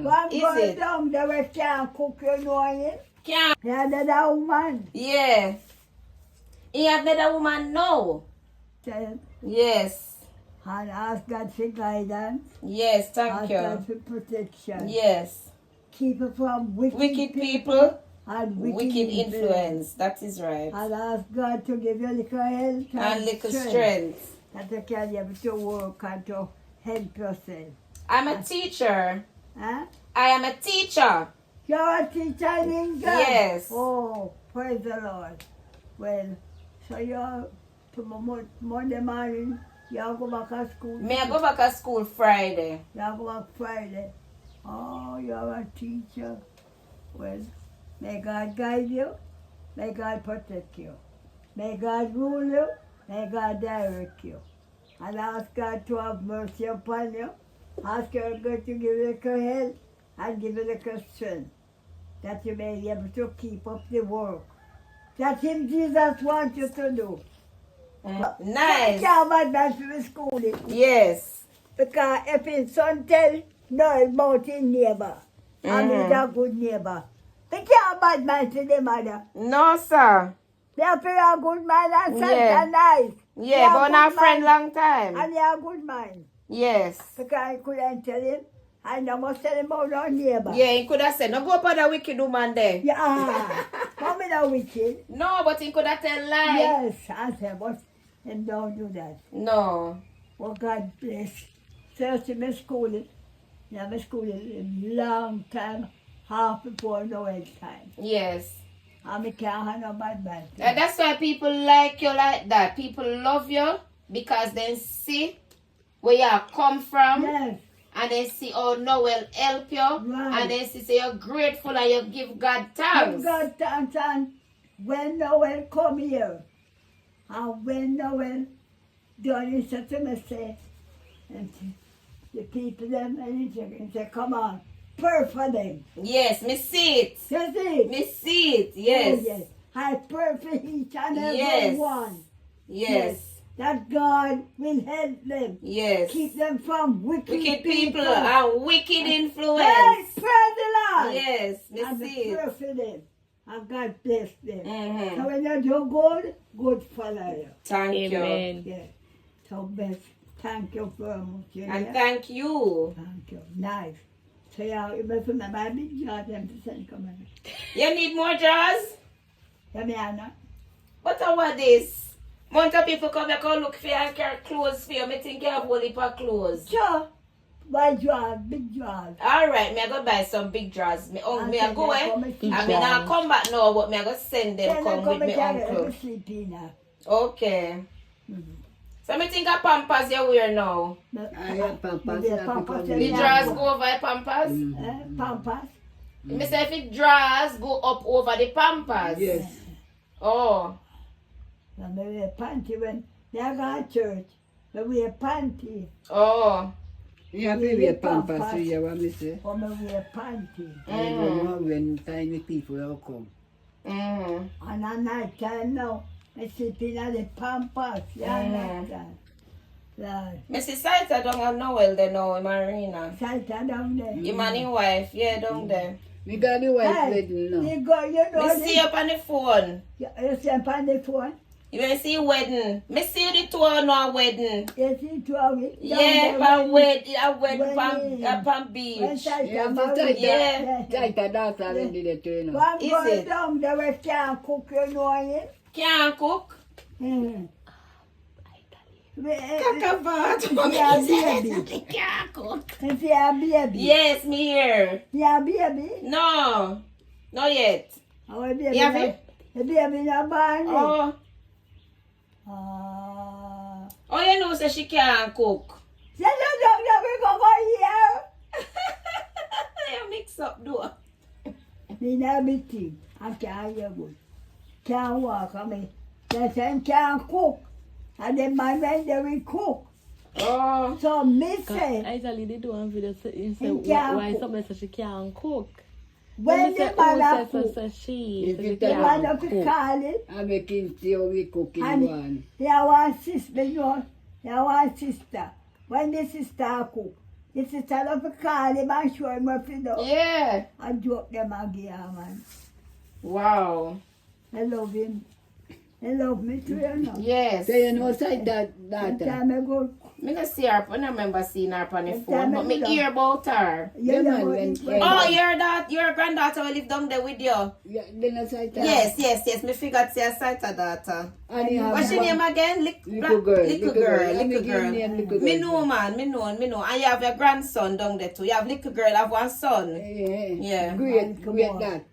One Is girl it? down there we can't cook, you know it? Can't. Yeah, that woman. Yeah. You have another woman now. Tell Yes. and ask God for guidance. Yes, thank Ask you. God for protection. Yes. Keep her from wicked, Wicked people and wicked influence. That is right. And ask God to give you a little health And little strength. that you can be able to work and to help yourself. I'm a teacher. Huh? I am a teacher. You're a teacher in England? Yes. Oh, praise the Lord. Well, so you're tomorrow Monday morning, you go back to school? May I go back to school Friday? You go back Friday. Oh, you're a teacher. Well, may God guide you. May God protect you. May God rule you. May God direct you. And ask God to have mercy upon you. Ask God to give you a little health and give you a little strength, that you may be able to keep up the work that Him Jesus wants you to do. Nice. You can't advance to school. Yes. Because if his son tell no about his neighbor, and he's a good neighbor, they can't bad man to the mother. No, sir. They are a good man and such Yeah. a nice. Yeah, but not friend long And time. they are a good man. Yes. Because I couldn't tell him, and I must tell him about our neighbor. Yeah, he could have said, no go up on the wicked woman there. Yeah. Mommy not wicked. No, but he could have tell lie. Yes, I said, but him don't do that. No. Well, God bless. Thursday, my schooling. Yeah, my schooling a long time, half before Noel time. Yes. And I can't have no bad man. And that's why people like you like that. People love you because they see where you come from. Yes. And they see how Noel help you. Right. And they see say you're grateful and you give God thanks. God thanks, and when Noel come here, and when Noel done it, so to me say, and the people them, and he say, come on, pray for them. Yes, me see it. You see? Me see it. Yes. Oh, yes. I pray for each and every Yes. one. Yes. That God will help them. Yes. Keep them from Wicked people and wicked influence. Hey, praise the Lord. Yes, me And see it. pray for them. And God bless them. Mhm. So when you do good, good follow you. Thank you. Yeah. So best, thank you very much. You And hear? thank you. Thank you. Nice. So yeah, you must remember my big jar them to send come in. You need more jars? Yeah, me Anna. What about this? Month of people come back and look for you and carry clothes for you. Me think you have a heap of clothes. Sure. White jar, big jar. Alright, me I go buy some big drawers. Me I go away. I mean I come back now, but me I go send them come with me uncle. Sleepy now. Okay. So me think of pampers you wear now. I have pampers. The drawers go over the pampers? Pampers. Me say if the drawers go up over the pampers. Yes. Oh. And we wear panty when they go to church. We wear panty. Oh. You have to wear pampers to you, what me say. Or we wear panty. I don't know when tiny people will come. Mm. And at night time now, I sleep in the pampers. Yeah, night time. Right. Mrs. Saita don't have Noel there now in Marina. Santa down there. Your man and wife, yeah, down there. We got the white Hey, wedding now. you go, you know. Me see you up on the phone. You see up on the phone? You may see wedding. Me see the two on our wedding. You see 12 weeks? Yeah, pan wedding, a wedding Wedding. pan When beach. Santa Yeah, married, Yeah. Like a daughter in the train. One Is girl it? down there we can't cook, you know it? Can't cook. Mm. Kakabat. Yeah, baby. Can't cook. If you have baby. Yes, me here. You have baby? No, not yet. Our baby. You have it? The baby not born. Oh, oh, you know, say she can't cook. You don't we go here. You mix up, though. Me not be thing. I can't hear good. Can't walk. I mean, they say can't cook. And then my man, they will cook. Oh, So me say, I tell you, they do one video say, you say He can't why cook. somebody say she can't cook. when the man cook, say she If say you she tell the her man can't up to cook. call it. I make him see how we cook in And one. you want sister, you know, you want sister. When the sister cook, It's a tell of a call him and show him what to do. Yeah. And joke them again, man. Wow. I love him. He love me too, you know. Yes. So you know side that One daughter. time I go, Me not see her, I don't remember seeing her on the That phone, time but I me go hear about her. Yeah, man, know, when- it when- was- Oh, your granddaughter will live down there with you. Yeah, then a side that. Yes. Me figured see a sight of daughter. And you have What's your name again? Little girl. Little girl. I Little make your girl. name Little girl. Me know, man. Me know. And you have your grandson down there too. You have little girl, have one son. Yeah. Great, Come great on. that.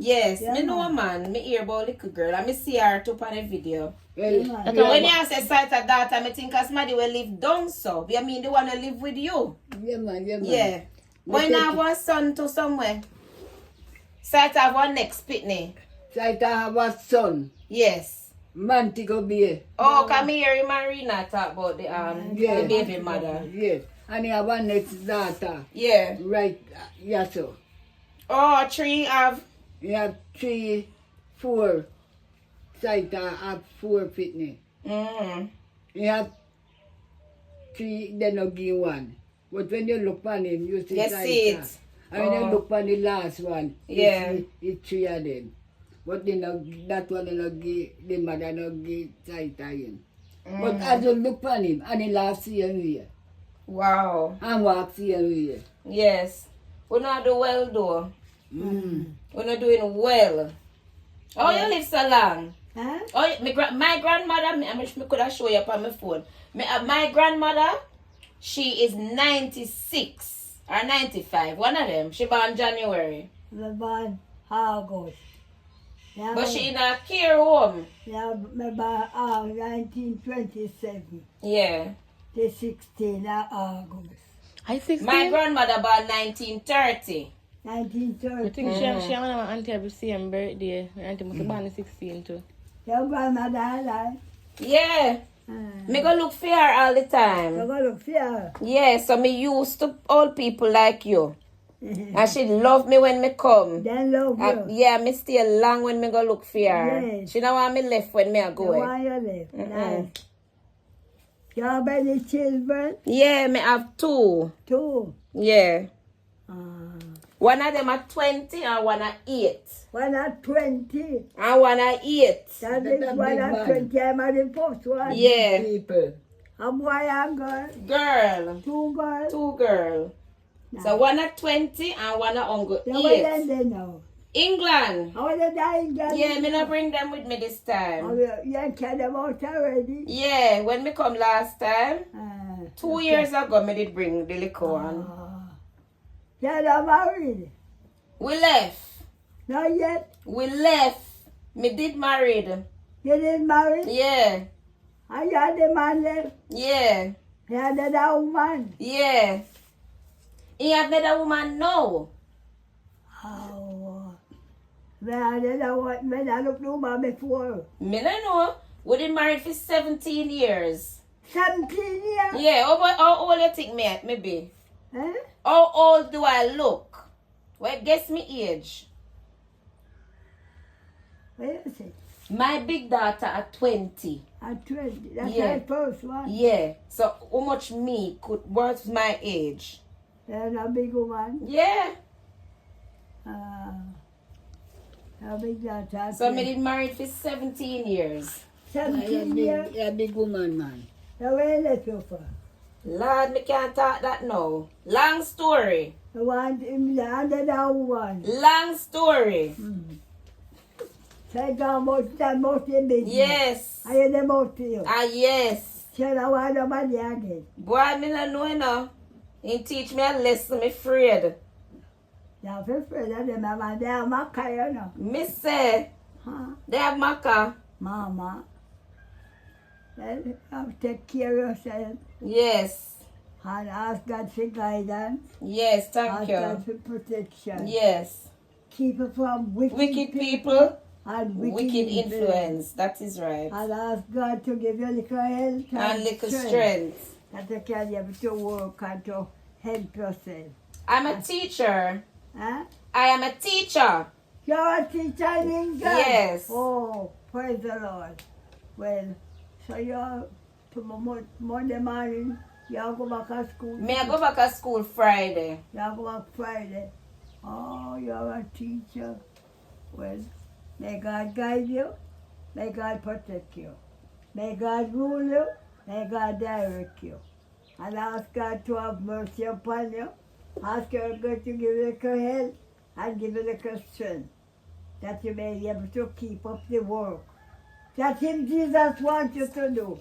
Yes, Yeah, me know, man. Me hear about little girl. And me see her too on the video. Well, Yeah, man. So when you say sight of daughter, me think somebody will live down so. You mean the one who live with you? yeah, man. Yeah. Why take not have it. one son to somewhere? Sight have one next pitney. Side have a son. Yes. Man to go be. Oh, come here, you Marina talk about the Yeah. the baby mother. Yes. And he have a next daughter. Yeah. Right, yes, so. Oh, 3 have. You have 3, 4. Side have 4 fitness. You have 3, then no give 1. But when you look on him, you see You Saita. see it. And when Oh. you look on the last one, Yeah. it's 3 of them. But they no, that one they no give, the mother no give Saita him. But as you look on him, and he laugh same way. Wow. And walk same way. Yes. We not do well though. Mm. We're not doing well. Oh, you live so long. Huh? Oh, my grandmother, I wish me could have show you up on my phone. My grandmother, she is 96 or 95. One of them. She born January. The born August. Yeah, But she in a care home. yeah, my born 1927 Yeah. to 16 of August. I 16. My grandmother born 1930. I 1930. think she and my auntie have the same birthday. My auntie must have born in 16 too. Your grandmother alive? Yeah. Me go look for her all the You time. go look for her. Yeah, so me used to old people like you. And she love me when me come. Then love you. Yeah, me stay long when me go look for her. Yes. She don't want me left when me a You go. want you live. Nice. You have any children? Yeah, me have 2. 2. Yeah. Uh, One of them are 20 and one are 8. one at 20. And one are 8. That That is big one at man. 20. I'm at the first one. Yeah. People. A boy and girl. Girl. 2 girls. 2 girl. So one are 20 and one are uncle Yeah, where 8. they now? England. How are they dying? Yeah, me not bring them with me this time. You carry them out already? Yeah, when me come last time, 2 years ago, me did bring the little one. You're not married? We left. Not yet? We left. Me did married. You didn't marry? Yeah. And you had the man left? Yeah. You had the woman? Yeah. He have another woman now. Oh. When I looked at woman before. Me no know. We did married for 17 years. 17 years? Yeah. How old you think me be? Eh? How old do I look? Well, guess me age. What you say? My big daughter at 20. At 20. That's Yeah. my first one. Yeah. So how much me could what's my age? You're a big woman. Yeah. A big daughter. So me did married for 17 years. 17 years? You're a big woman, man. So where you left you for? Lord, me can't talk that now. Long story. You want him under the woman. Long story. So you go most in business. Yes. I hear them out to you. Yes. So I want nobody again. Boy, me no know now. He teach me a lesson, me afraid. Now, for afraid of them, I'm they have Maca, you know. Me say, Huh? they have maca. Mama. Well, you have to take care of yourself Yes. and ask God for guidance. Yes, Ask thank God you. for protection. Yes. Keep it from wicked, Wicked people, and wicked influence. That is right. And ask God to give you a little health And little strength. that you can be able to work and to help yourself. I'm a teacher. Huh? I am a teacher. You're a teacher in England? Yes. Oh, praise the Lord. Well, so you're tomorrow Monday morning, You go back to school? Me I go back to school Friday. You go back Friday. Oh, you're a teacher. Well, may God guide you. May God protect you. May God rule you. May God direct you. And ask God to have mercy upon you. Ask your God to give you little health and give you little strength, that you may be able to keep up the work that Him Jesus wants you to do.